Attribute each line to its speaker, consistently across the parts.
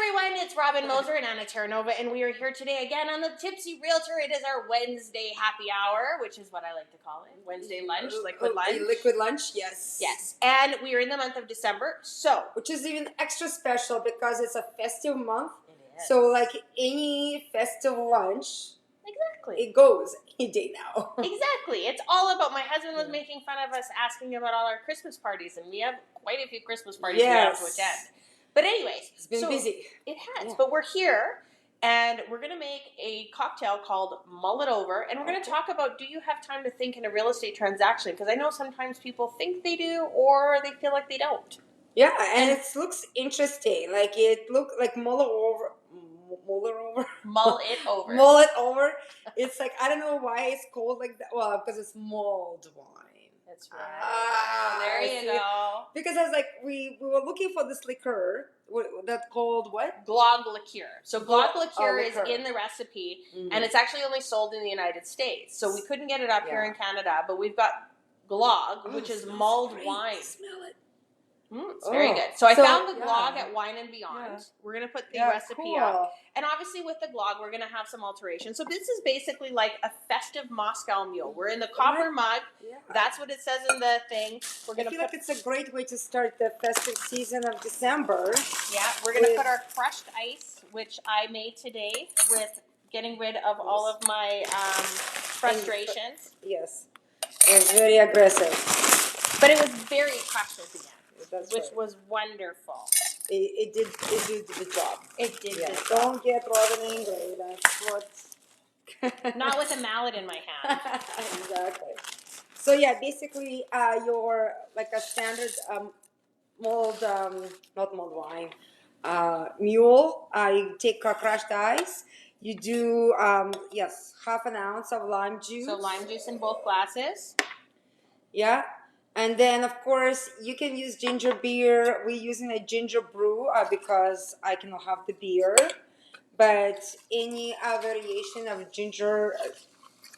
Speaker 1: everyone, it's Robin Moser and Anna Terranova, and we are here today again on the Tipsy Realtor. It is our Wednesday happy hour, which is what I like to call it. Wednesday lunch, liquid lunch.
Speaker 2: Liquid lunch, yes.
Speaker 1: Yes, and we are in the month of December, so.
Speaker 2: Which is even extra special because it's a festive month.
Speaker 1: It is.
Speaker 2: So like any festive lunch,
Speaker 1: Exactly.
Speaker 2: it goes any day now.
Speaker 1: Exactly. It's all about, my husband was making fun of us asking about all our Christmas parties, and we have quite a few Christmas parties we have to attend. But anyways,
Speaker 2: it's been busy.
Speaker 1: It has, but we're here, and we're going to make a cocktail called Mule It Over, and we're going to talk about, do you have time to think in a real estate transaction? Because I know sometimes people think they do, or they feel like they don't.
Speaker 2: Yeah, and it looks interesting. Like it looked like Mule It Over. It's like, I don't know why it's called like that. Well, because it's mulled wine.
Speaker 1: That's right. There you go.
Speaker 2: Because I was like, we were looking for this liquor that's called what?
Speaker 1: Glog liqueur. So glog liqueur is in the recipe, and it's actually only sold in the United States. So we couldn't get it up here in Canada, but we've got glog, which is mulled wine.
Speaker 2: Smell it.
Speaker 1: It's very good. So I found the glog at Wine and Beyond. Yeah. We're going to put the recipe up. And obviously with the glog, we're going to have some alterations. So this is basically like a festive Moscow Mule. We're in the copper mug. Yeah. That's what it says in the thing. We're going to
Speaker 2: like it's a great way to start the festive season of December.
Speaker 1: Yeah, we're going to put our crushed ice, which I made today with getting rid of all of my frustrations.
Speaker 2: Yes. It was very aggressive.
Speaker 1: But it was very crushed at the end. Which was wonderful.
Speaker 2: It did the job.
Speaker 1: It did the job.
Speaker 2: Don't get Robin angry. That's what.
Speaker 1: Not with a mallet in my hand.
Speaker 2: Exactly. So yeah, basically, your like a standard not mulled wine, mule. You take crushed ice. You do half an ounce of lime juice.
Speaker 1: So lime juice in both glasses.
Speaker 2: Yeah. And then, of course, you can use ginger beer. We're using a ginger brew because I cannot have the beer. But any variation of ginger,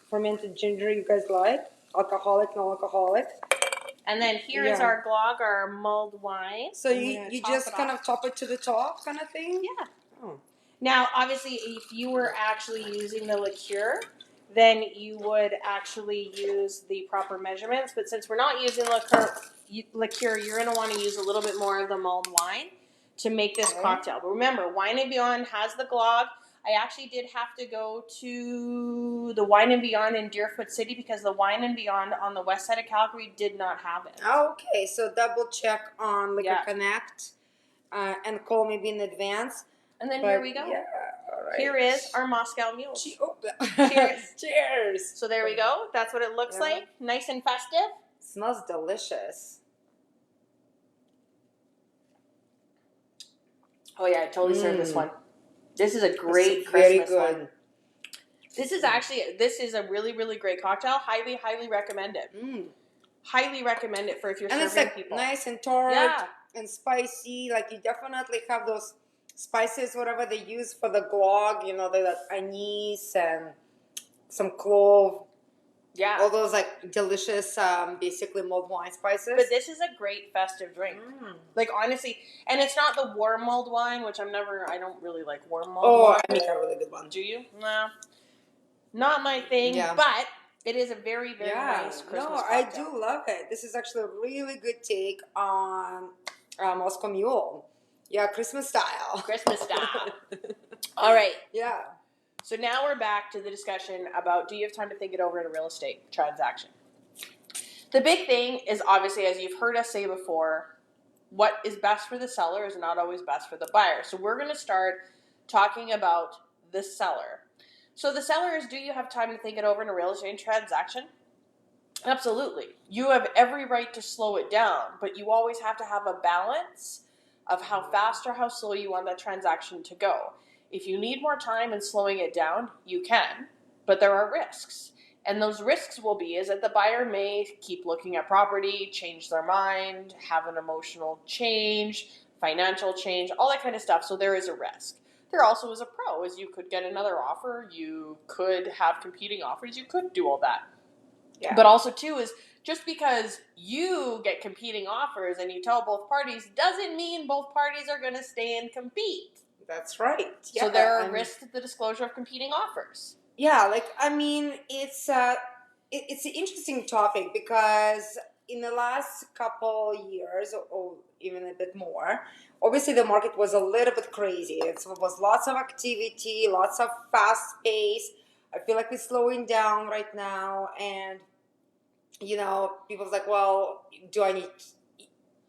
Speaker 2: fermented ginger you guys like, alcoholic, non-alcoholic.
Speaker 1: And then here is our glog, our mulled wine.
Speaker 2: So you just kind of top it to the top kind of thing?
Speaker 1: Yeah. Oh. Now, obviously, if you were actually using the liqueur, then you would actually use the proper measurements. But since we're not using liqueur, you're going to want to use a little bit more of the mulled wine to make this cocktail. But remember, Wine and Beyond has the glog. I actually did have to go to the Wine and Beyond in Deerfoot City because the Wine and Beyond on the west side of Calgary did not have it.
Speaker 2: Okay, so double check on Liquor Connect and call maybe in advance.
Speaker 1: And then here we go.
Speaker 2: Yeah, all right.
Speaker 1: Here is our Moscow Mule.
Speaker 2: Cheers. Cheers.
Speaker 1: So there we go. That's what it looks like. Nice and festive.
Speaker 2: Smells delicious.
Speaker 1: Oh yeah, I totally served this one. This is a great Christmas one. This is a really, really great cocktail. Highly, highly recommend it. Highly recommend it for if you're serving people. And it's like
Speaker 2: nice and tart and spicy. Like you definitely have those spices, whatever they use for the glog, you know, they like anise and some clove. Yeah. All those like delicious, basically mulled wine spices.
Speaker 1: But this is a great festive drink. Like honestly, and it's not the warm mulled wine, which I don't really like warm mulled wine.
Speaker 2: I make a really good one.
Speaker 1: Do you? No. Not my thing, but it is a very, very nice Christmas cocktail.
Speaker 2: I do love it. This is actually a really good take on Moscow Mule. Yeah, Christmas style.
Speaker 1: Christmas style. All right.
Speaker 2: Yeah.
Speaker 1: So now we're back to the discussion about, do you have time to think it over in a real estate transaction? The big thing is obviously, as you've heard us say before, what is best for the seller is not always best for the buyer. So we're going to start talking about the seller. So the seller is, do you have time to think it over in a real estate transaction? Absolutely. You have every right to slow it down, but you always have to have a balance of how fast or how slow you want that transaction to go. If you need more time in slowing it down, you can, but there are risks. And those risks will be is that the buyer may keep looking at property, change their mind, have an emotional change, financial change, all that kind of stuff. So there is a risk. There also is a pro, is you could get another offer, you could have competing offers, you could do all that. Yeah. But also too is just because you get competing offers and you tell both parties doesn't mean both parties are going to stay and compete.
Speaker 2: That's right. Yeah,
Speaker 1: So there are risks to the disclosure of competing offers.
Speaker 2: Yeah, like I mean, it's an interesting topic because in the last couple years, or even a bit more, obviously the market was a little bit crazy. It was lots of activity, lots of fast pace. I feel like we're slowing down right now, and people's like, well, do I need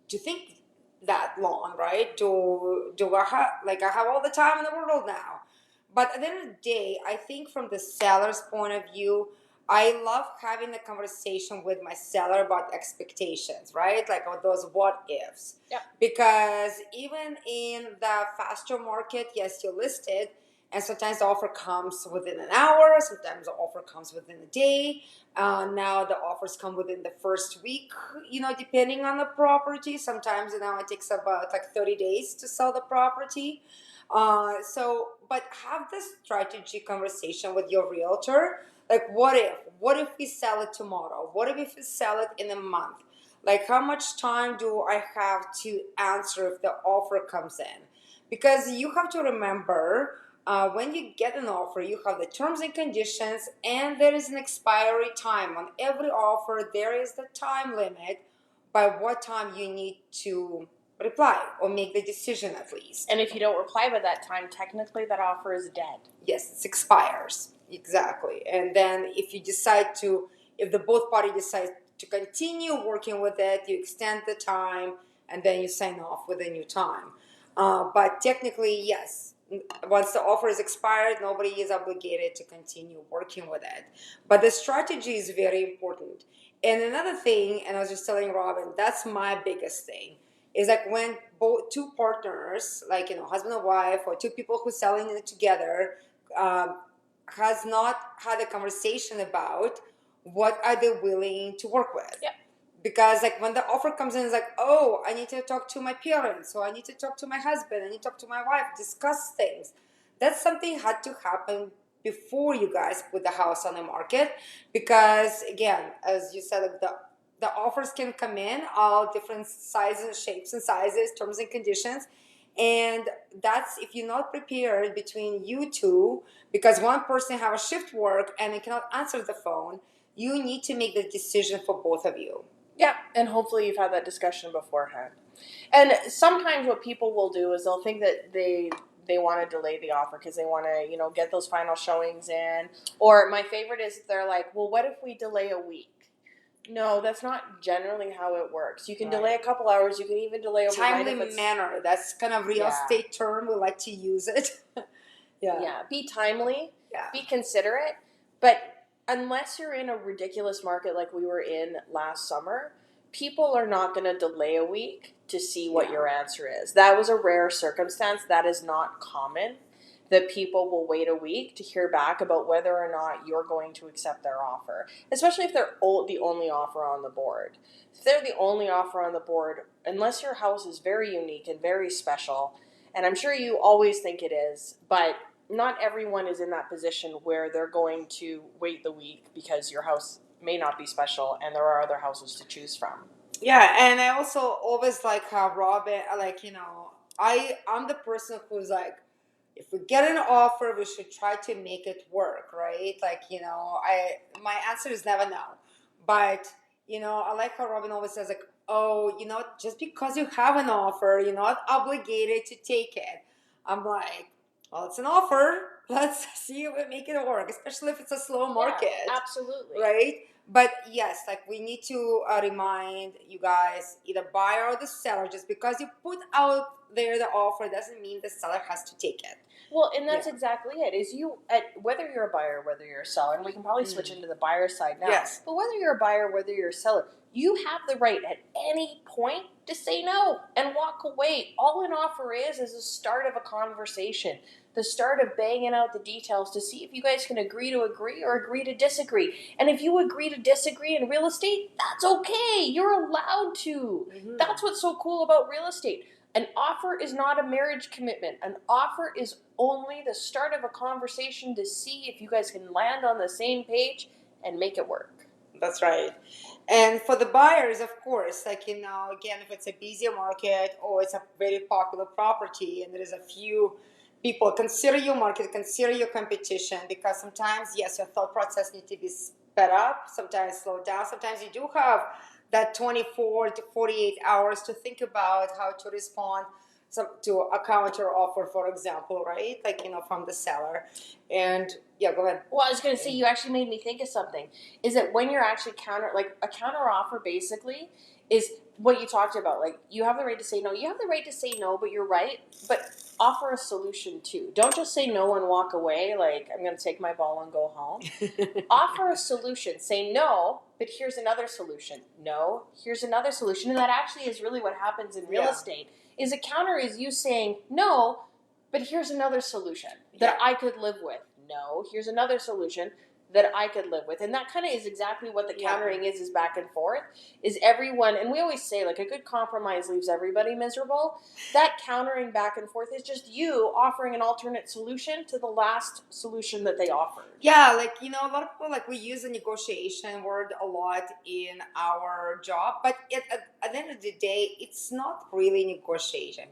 Speaker 2: to think that long, right? Do I have I have all the time in the world now? But at the end of the day, I think from the seller's point of view, I love having a conversation with my seller about expectations, right? Like those what ifs.
Speaker 1: Yep.
Speaker 2: Because even in the faster market, yes, you're listed, and sometimes the offer comes within an hour, sometimes the offer comes within a day. Now the offers come within the first week, depending on the property. Sometimes now it takes about like 30 days to sell the property. But have this strategy conversation with your realtor. Like, what if we sell it tomorrow? What if we sell it in a month? Like, how much time do I have to answer if the offer comes in? Because you have to remember, when you get an offer, you have the terms and conditions, and there is an expiry time. On every offer, there is the time limit by what time you need to reply or make the decision at least.
Speaker 1: And if you don't reply by that time, technically that offer is dead.
Speaker 2: Yes, it expires. Exactly. And then if the both parties decide to continue working with it, you extend the time and then you sign off with a new time. But technically, yes, once the offer is expired, nobody is obligated to continue working with it. But the strategy is very important. And another thing, and I was just telling Robin, that's my biggest thing, is like when two partners, like husband and wife, or two people who selling it together, has not had a conversation about what are they willing to work with.
Speaker 1: Yeah.
Speaker 2: Because like when the offer comes in, it's like, oh, I need to talk to my parents, or I need to talk to my husband, I need to talk to my wife, discuss things. That's something had to happen before you guys put the house on the market. Because again, as you said, like the offers can come in all different sizes, shapes and sizes, terms and conditions. And that's if you're not prepared between you two, because one person have a shift work and they cannot answer the phone, you need to make the decision for both of you.
Speaker 1: Yeah, and hopefully you've had that discussion beforehand. And sometimes what people will do is they'll think that they want to delay the offer because they want to, get those final showings in. Or my favorite is they're like, well, what if we delay a week? No, that's not generally how it works. You can delay a couple hours. You can even delay overnight.
Speaker 2: Timely manner. That's kind of real estate term. We like to use it.
Speaker 1: Yeah. Be timely.
Speaker 2: Yeah.
Speaker 1: Be considerate. But unless you're in a ridiculous market like we were in last summer, people are not going to delay a week to see what your answer is. That was a rare circumstance. That is not common, that people will wait a week to hear back about whether or not you're going to accept their offer, especially if they're the only offer on the board. If they're the only offer on the board, unless your house is very unique and very special, and I'm sure you always think it is, but not everyone is in that position where they're going to wait the week because your house may not be special and there are other houses to choose from.
Speaker 2: Yeah, and I also always like how Robin, I'm the person who's like, if we get an offer, we should try to make it work, right? Like, my answer is never no. But, I like how Robin always says like, oh, just because you have an offer, you're not obligated to take it. I'm like, well, it's an offer. Let's see if we make it work, especially if it's a slow market.
Speaker 1: Yeah, absolutely.
Speaker 2: Right? But yes, like we need to remind you guys, either buyer or the seller, just because you put out there the offer doesn't mean the seller has to take it.
Speaker 1: Well, and that's exactly it. Is whether you're a buyer, whether you're a seller, and we can probably switch into the buyer side now.
Speaker 2: Yes.
Speaker 1: But whether you're a buyer, whether you're a seller, you have the right at any point to say no and walk away. All an offer is the start of a conversation, the start of banging out the details to see if you guys can agree to agree or agree to disagree. And if you agree to disagree in real estate, that's okay. You're allowed to. Mm-hmm. That's what's so cool about real estate. An offer is not a marriage commitment. An offer is only the start of a conversation to see if you guys can land on the same page and make it work.
Speaker 2: That's right. And for the buyers, of course, again, if it's a busy market or it's a very popular property and there is a few people, consider your market, consider your competition, because sometimes, yes, your thought process needs to be sped up, sometimes slow down, sometimes you do have that 24 to 48 hours to think about how to respond to a counter offer, for example, right? Like, from the seller. And yeah, go ahead.
Speaker 1: Well, I was going to say, you actually made me think of something. Is that when you're actually a counter offer basically is what you talked about. Like, you have the right to say no. You have the right to say no, but you're right. But offer a solution too. Don't just say no and walk away. Like, I'm going to take my ball and go home. Offer a solution. Say no, but here's another solution. No, here's another solution. And that actually is really what happens in real estate. Is a counter is you saying no, but here's another solution that I could live with. No, here's another solution that I could live with. And that kind of is exactly what the countering is back and forth. Is everyone, and we always say, like, a good compromise leaves everybody miserable. That countering back and forth is just you offering an alternate solution to the last solution that they offered.
Speaker 2: Yeah, like, a lot of people, like, we use the negotiation word a lot in our job, but at the end of the day, it's not really negotiation,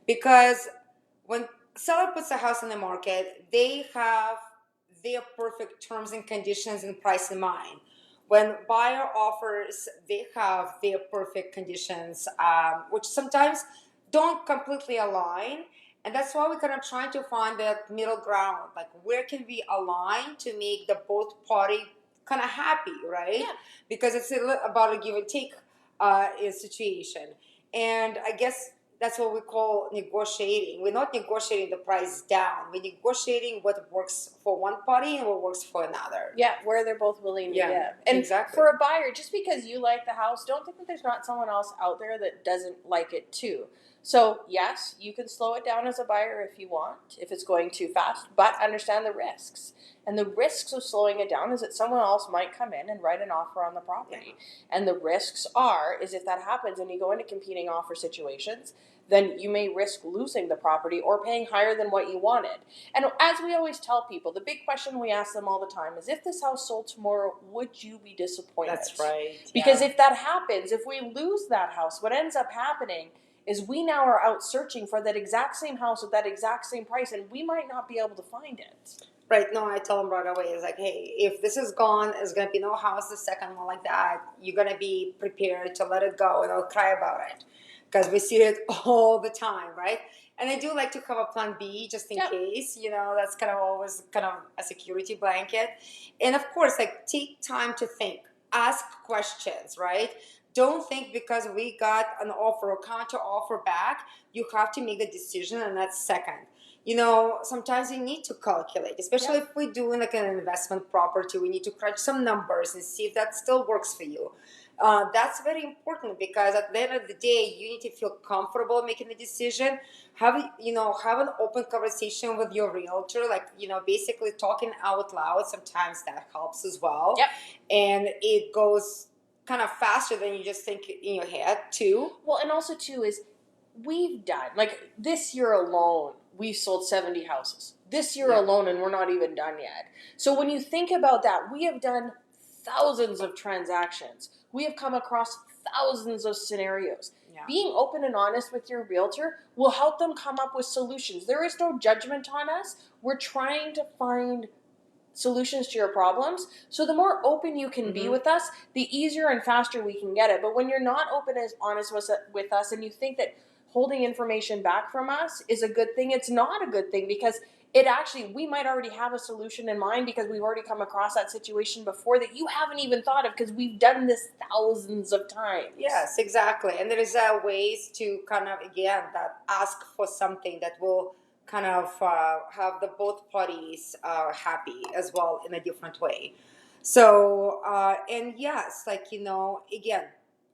Speaker 2: because when seller puts a house on the market, they have their perfect terms and conditions and price in mind. When buyer offers, they have their perfect conditions, which sometimes don't completely align. And that's why we're kind of trying to find that middle ground. Like, where can we align to make the both party kind of happy, right?
Speaker 1: Yeah.
Speaker 2: Because it's about a give and take situation. And I guess that's what we call negotiating. We're not negotiating the price down. We're negotiating what works for one party and what works for another.
Speaker 1: Yeah, where they're both willing to give. And
Speaker 2: exactly.
Speaker 1: For a buyer, just because you like the house, don't think that there's not someone else out there that doesn't like it too. So, yes, you can slow it down as a buyer if you want, if it's going too fast, but understand the risks. And the risks of slowing it down is that someone else might come in and write an offer on the property. And the risks is if that happens and you go into competing offer situations, then you may risk losing the property or paying higher than what you wanted. And as we always tell people, the big question we ask them all the time is, if this house sold tomorrow, would you be disappointed?
Speaker 2: That's right.
Speaker 1: Because if that happens, if we lose that house, what ends up happening is we now are out searching for that exact same house at that exact same price, and we might not be able to find it.
Speaker 2: Right. No, I tell them right away. It's like, hey, if this is gone, there's going to be no house the second one like that. You're going to be prepared to let it go and I'll cry about it. Because we see it all the time, right? And I do like to have a plan B just in case, that's kind of always kind of a security blanket. And of course, like, take time to think, ask questions, right? Don't think because we got an offer or counter offer back, you have to make the decision and that's second. Sometimes you need to calculate, especially if we're doing like an investment property, we need to crunch some numbers and see if that still works for you. That's very important, because at the end of the day, you need to feel comfortable making the decision. Have an open conversation with your realtor, like, basically talking out loud. Sometimes that helps as well.
Speaker 1: Yep.
Speaker 2: And it goes kind of faster than you just think in your head too.
Speaker 1: Well, and also too is we've done, like, this year alone, we've sold 70 houses. This year alone, and we're not even done yet. So when you think about that, we have done thousands of transactions. We have come across thousands of scenarios. Yeah. Being open and honest with your realtor will help them come up with solutions. There is no judgment on us. We're trying to find solutions to your problems. So the more open you can be with us, the easier and faster we can get it. But when you're not open and honest with us, and you think that holding information back from us is a good thing, it's not a good thing, because we might already have a solution in mind because we've already come across that situation before that you haven't even thought of, because we've done this thousands of times.
Speaker 2: Yes, exactly. And there is ways to kind of, again, that ask for something that will kind of have the both parties happy as well in a different way. So, and yes, like, again,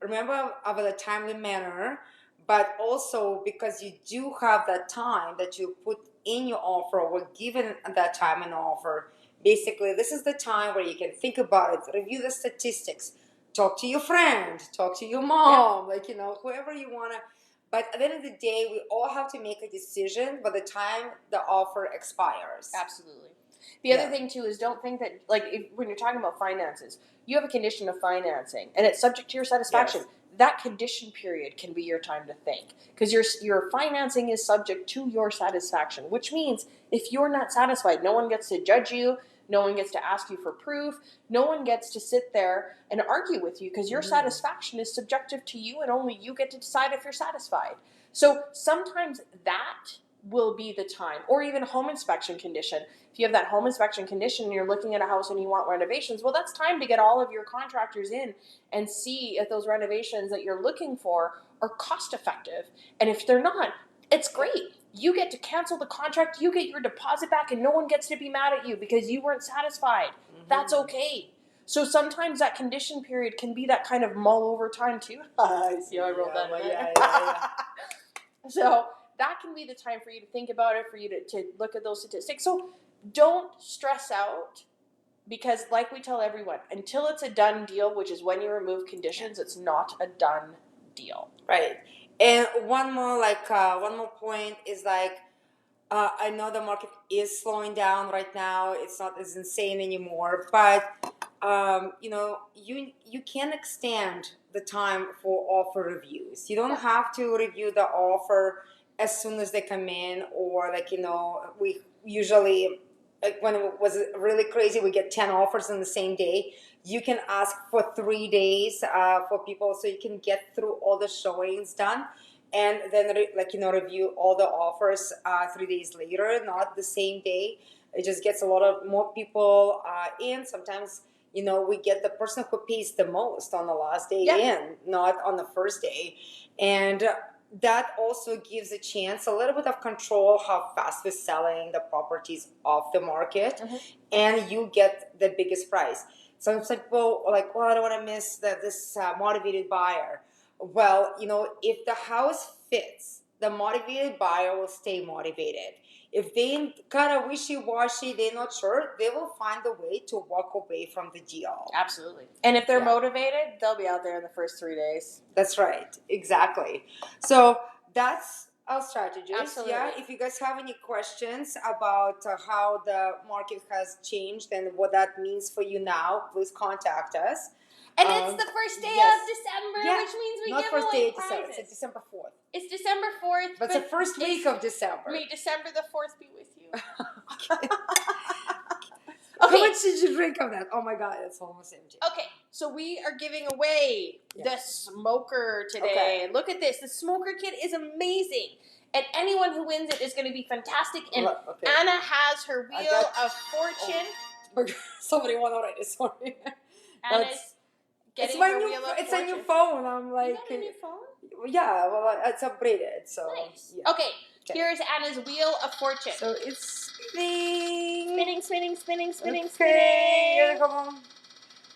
Speaker 2: remember about a timely manner, but also because you do have that time that you put in your offer or given that time in offer. Basically, this is the time where you can think about it, review the statistics, talk to your friend, talk to your mom, whoever you want to. But at the end of the day, we all have to make a decision by the time the offer expires.
Speaker 1: Absolutely. The other thing, too, is don't think that, like, when you're talking about finances, you have a condition of financing, and it's subject to your satisfaction. Yes. that condition period can be your time to think, because your financing is subject to your satisfaction, which means if you're not satisfied, no one gets to judge you, no one gets to ask you for proof, no one gets to sit there and argue with you, because your satisfaction is subjective to you and only you get to decide if you're satisfied. So sometimes that will be the time, or even home inspection condition. If you have that home inspection condition and you're looking at a house and you want renovations, well, that's time to get all of your contractors in and see if those renovations that you're looking for are cost effective. And if they're not, it's great. You get to cancel the contract, you get your deposit back, and no one gets to be mad at you because you weren't satisfied. That's okay. So sometimes that condition period can be that kind of mull over time too. I see how I wrote that in there.
Speaker 2: Yeah.
Speaker 1: So that can be the time for you to think about it, for you to look at those statistics. So don't stress out, because like we tell everyone, until it's a done deal, which is when you remove conditions, it's not a done deal.
Speaker 2: Right. And one more point is I know the market is slowing down right now. It's not as insane anymore, but you can extend the time for offer reviews. You don't have to review the offer as soon as they come in, or we usually, when it was really crazy, we get 10 offers on the same day. You can ask for 3 days for people, so you can get through all the showings done, and then review all the offers 3 days later, not the same day. It just gets a lot of more people in. Sometimes we get the person who pays the most on the last day in, not on the first day, and that also gives a chance, a little bit of control how fast we're selling the properties off the market, and you get the biggest price. Some people are like, well, I don't want to miss this motivated buyer. Well, if the house fits, the motivated buyer will stay motivated. If they kind of wishy-washy, they're not sure, they will find a way to walk away from the deal.
Speaker 1: Absolutely. And if they're motivated, they'll be out there in the first 3 days.
Speaker 2: That's right. Exactly. So that's our strategies.
Speaker 1: Absolutely.
Speaker 2: Yeah. If you guys have any questions about how the market has changed and what that means for you now, please contact us.
Speaker 1: And it's the first day of December, which means we give away prizes.
Speaker 2: It's December 4th.
Speaker 1: It's December 4th.
Speaker 2: But it's the first week of December.
Speaker 1: May December the 4th be with you.
Speaker 2: Okay. How much did you drink of that? Oh my God, it's almost empty.
Speaker 1: Okay, so we are giving away the smoker today. Look at this. The smoker kit is amazing. And anyone who wins it is going to be fantastic. And Anna has her wheel of fortune.
Speaker 2: Oh. Somebody won already, sorry.
Speaker 1: Anna's getting her wheel of fortune.
Speaker 2: It's a new phone. I'm like...
Speaker 1: You got a new phone?
Speaker 2: Yeah, well, it's upgraded, so...
Speaker 1: Nice. Yeah. Okay, here's Anna's wheel of fortune.
Speaker 2: So it's spinning.
Speaker 1: Spinning.
Speaker 2: Okay, come on.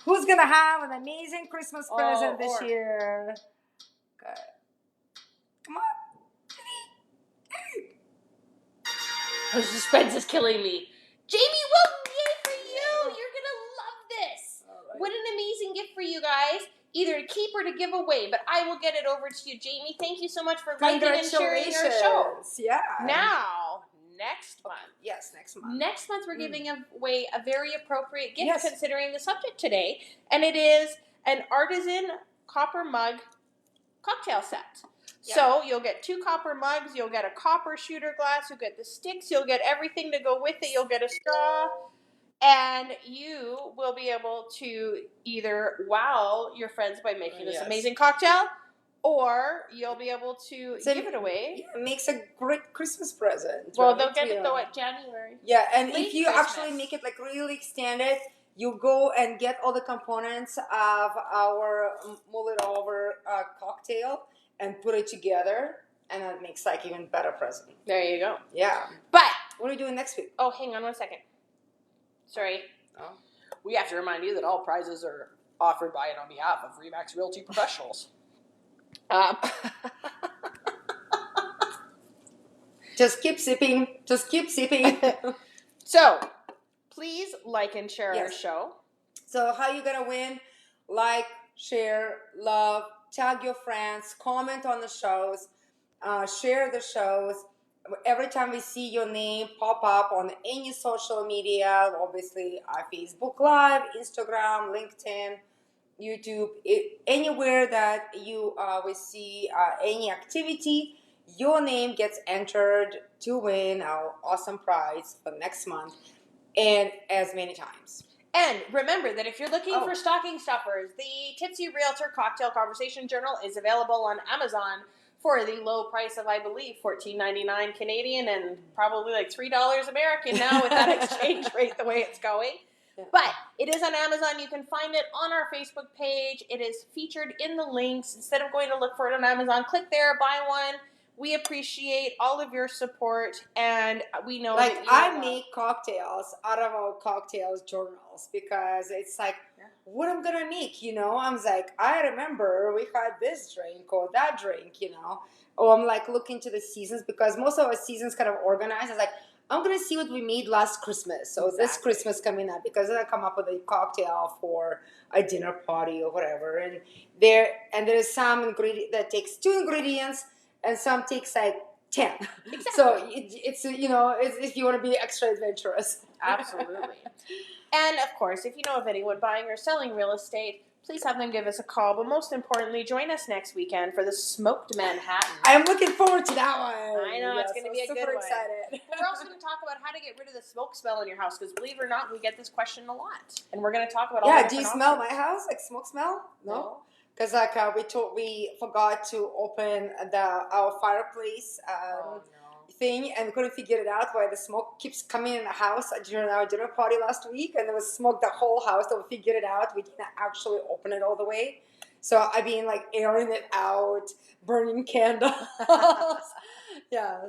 Speaker 2: Who's going to have an amazing Christmas present this year? Okay. Come on.
Speaker 1: The suspense is killing me. Jamie, well, yay for you! You're gonna love this. Right. What an amazing gift for you guys. Either to keep or to give away, but I will get it over to you, Jamie. Thank you so much for liking and sharing our show.
Speaker 2: Yeah.
Speaker 1: Now, next month.
Speaker 2: Yes, next month.
Speaker 1: Next month, we're giving away a very appropriate gift considering the subject today, and it is an artisan copper mug cocktail set. Yeah. So you'll get 2 copper mugs, you'll get a copper shooter glass, you'll get the sticks, you'll get everything to go with it, you'll get a straw, and you will be able to either wow your friends by making this amazing cocktail, or you'll be able to give it away.
Speaker 2: Yeah, it makes a great Christmas present.
Speaker 1: Well, they'll get it though at January.
Speaker 2: Yeah, and if you actually make it like really extended, you go and get all the components of our Mule It Over cocktail and put it together, and that makes like even better present.
Speaker 1: There you go.
Speaker 2: Yeah.
Speaker 1: But
Speaker 2: what are we doing next week?
Speaker 1: Oh, hang on 1 second. Sorry. Oh. We have to remind you that all prizes are offered by and on behalf of RE/MAX Realty Professionals.
Speaker 2: Just keep sipping.
Speaker 1: So, please like and share our show.
Speaker 2: So how you gonna win? Like, share, love, tag your friends, comment on the shows, share the shows. Every time we see your name pop up on any social media, obviously our Facebook Live, Instagram, LinkedIn, YouTube, anywhere that you will see any activity, your name gets entered to win our awesome prize for next month, and as many times.
Speaker 1: And remember that if you're looking for stocking stuffers, the Tipsy Realtor Cocktail Conversation Journal is available on Amazon for the low price of, I believe, $14.99 Canadian and probably like $3 American now with that exchange rate the way it's going. Yeah. But it is on Amazon. You can find it on our Facebook page. It is featured in the links. Instead of going to look for it on Amazon, click there, buy one. We appreciate all of your support, and we know
Speaker 2: like
Speaker 1: that
Speaker 2: I make cocktails out of our cocktails journals because it's like, what I'm gonna make, I'm like, I remember we had this drink or that drink, or I'm like looking to the seasons because most of our seasons kind of organized. It's like, I'm gonna see what we made last Christmas, so this Christmas coming up, because then I come up with a cocktail for a dinner party or whatever, and there's some ingredient that takes 2 ingredients. And some takes like 10. Exactly. So it's if you want to be extra adventurous.
Speaker 1: Absolutely. And of course, if you know of anyone buying or selling real estate, please have them give us a call. But most importantly, join us next weekend for the Smoked Manhattan.
Speaker 2: I'm looking forward to that one.
Speaker 1: I know, it's going to be a good one.
Speaker 2: Super excited.
Speaker 1: We're also going to talk about how to get rid of the smoke smell in your house, because believe it or not, we get this question a lot. And we're going to talk about all the different
Speaker 2: do you smell my house? Like smoke smell? No. Because we forgot to open our fireplace thing, and we couldn't figure it out why the smoke keeps coming in the house during our dinner party last week, and there was smoke the whole house. So we figured it out. We didn't actually open it all the way. So I've been like airing it out, burning candles. Yeah.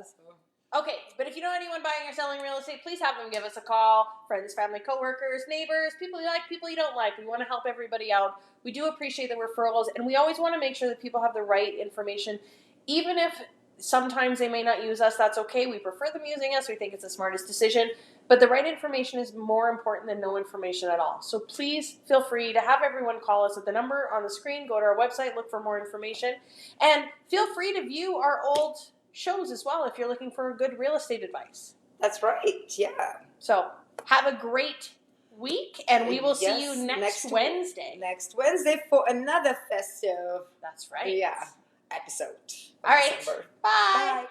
Speaker 1: Okay, but if you know anyone buying or selling real estate, please have them give us a call. Friends, family, coworkers, neighbors, people you like, people you don't like. We want to help everybody out. We do appreciate the referrals, and we always want to make sure that people have the right information. Even if sometimes they may not use us, that's okay. We prefer them using us. We think it's the smartest decision. But the right information is more important than no information at all. So please feel free to have everyone call us at the number on the screen. Go to our website, look for more information. And feel free to view our old shows as well if you're looking for good real estate advice.
Speaker 2: That's right, yeah.
Speaker 1: So have a great week, and we will see you next Wednesday.
Speaker 2: Next Wednesday for another festive.
Speaker 1: That's right.
Speaker 2: Yeah, episode.
Speaker 1: All right. Bye.
Speaker 2: Bye.